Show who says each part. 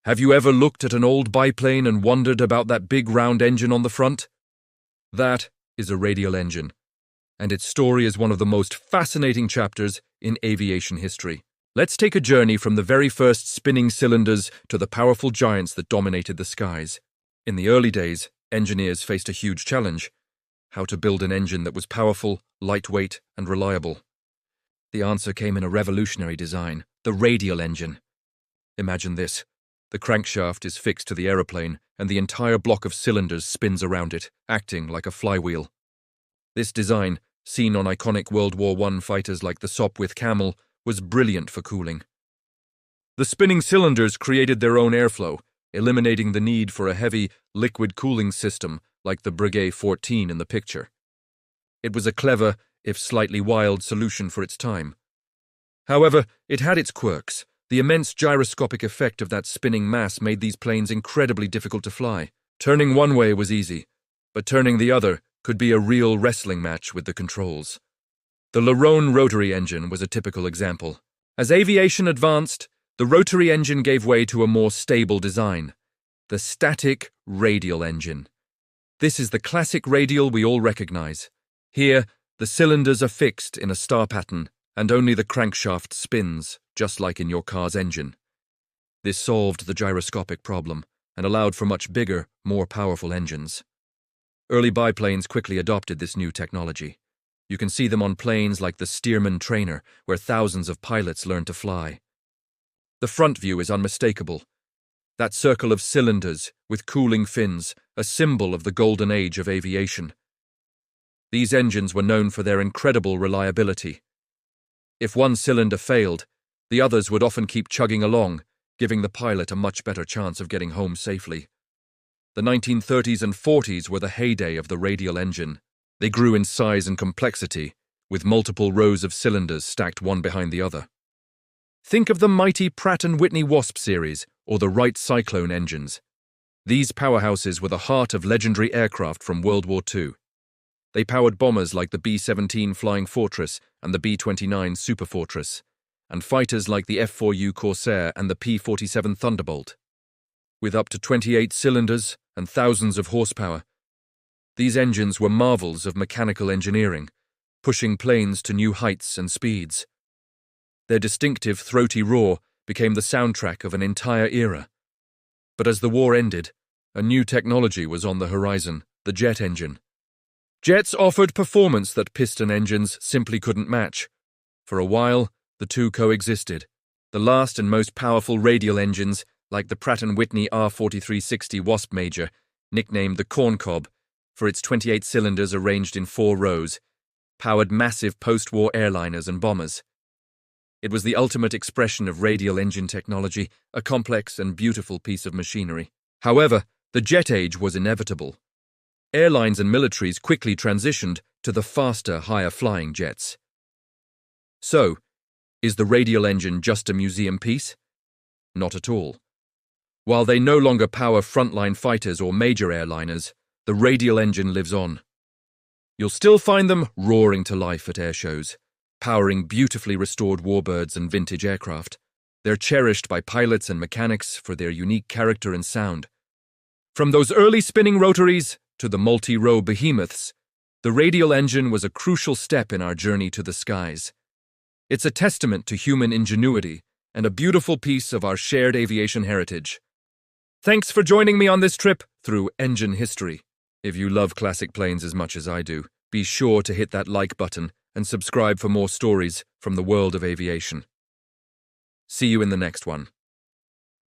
Speaker 1: Have you ever looked at an old biplane and wondered about that big round engine on the front? That is a radial engine, and its story is one of the most fascinating chapters in aviation history. Let's take a journey from the very first spinning cylinders to the powerful giants that dominated the skies. In the early days, engineers faced a huge challenge: how to build an engine that was powerful, lightweight, and reliable. The answer came in a revolutionary design: the radial engine. Imagine this. The crankshaft is fixed to the aeroplane, and the entire block of cylinders spins around it, acting like a flywheel. This design, seen on iconic World War I fighters like the Sopwith Camel, was brilliant for cooling. The spinning cylinders created their own airflow, eliminating the need for a heavy, liquid cooling system like the Breguet 14 in the picture. It was a clever, if slightly wild, solution for its time. However, it had its quirks. The immense gyroscopic effect of that spinning mass made these planes incredibly difficult to fly. Turning one way was easy, but turning the other could be a real wrestling match with the controls. The Lerone rotary engine was a typical example. As aviation advanced, the rotary engine gave way to a more stable design: the static radial engine. This is the classic radial we all recognize. Here, the cylinders are fixed in a star pattern, and only the crankshaft spins, just like in your car's engine. This solved the gyroscopic problem and allowed for much bigger, more powerful engines. Early biplanes quickly adopted this new technology. You can see them on planes like the Stearman Trainer, where thousands of pilots learn to fly. The front view is unmistakable. That circle of cylinders with cooling fins, a symbol of the golden age of aviation. These engines were known for their incredible reliability. If one cylinder failed, the others would often keep chugging along, giving the pilot a much better chance of getting home safely. The 1930s and 40s were the heyday of the radial engine. They grew in size and complexity, with multiple rows of cylinders stacked one behind the other. Think of the mighty Pratt & Whitney Wasp series or the Wright Cyclone engines. These powerhouses were the heart of legendary aircraft from World War II. They powered bombers like the B-17 Flying Fortress and the B-29 Superfortress, and fighters like the F-4U Corsair and the P-47 Thunderbolt. With up to 28 cylinders and thousands of horsepower, these engines were marvels of mechanical engineering, pushing planes to new heights and speeds. Their distinctive throaty roar became the soundtrack of an entire era. But as the war ended, a new technology was on the horizon: the jet engine. Jets offered performance that piston engines simply couldn't match. For a while, the two coexisted. The last and most powerful radial engines, like the Pratt & Whitney R4360 Wasp Major, nicknamed the Corncob, for its 28 cylinders arranged in 4 rows, powered massive post-war airliners and bombers. It was the ultimate expression of radial engine technology, a complex and beautiful piece of machinery. However, the jet age was inevitable. Airlines and militaries quickly transitioned to the faster, higher-flying jets. So, is the radial engine just a museum piece? Not at all. While they no longer power frontline fighters or major airliners, the radial engine lives on. You'll still find them roaring to life at airshows, powering beautifully restored warbirds and vintage aircraft. They're cherished by pilots and mechanics for their unique character and sound. From those early spinning rotaries to the multi-row behemoths, the radial engine was a crucial step in our journey to the skies. It's a testament to human ingenuity and a beautiful piece of our shared aviation heritage. Thanks for joining me on this trip through engine history. If you love classic planes as much as I do, be sure to hit that like button and subscribe for more stories from the world of aviation. See you in the next one.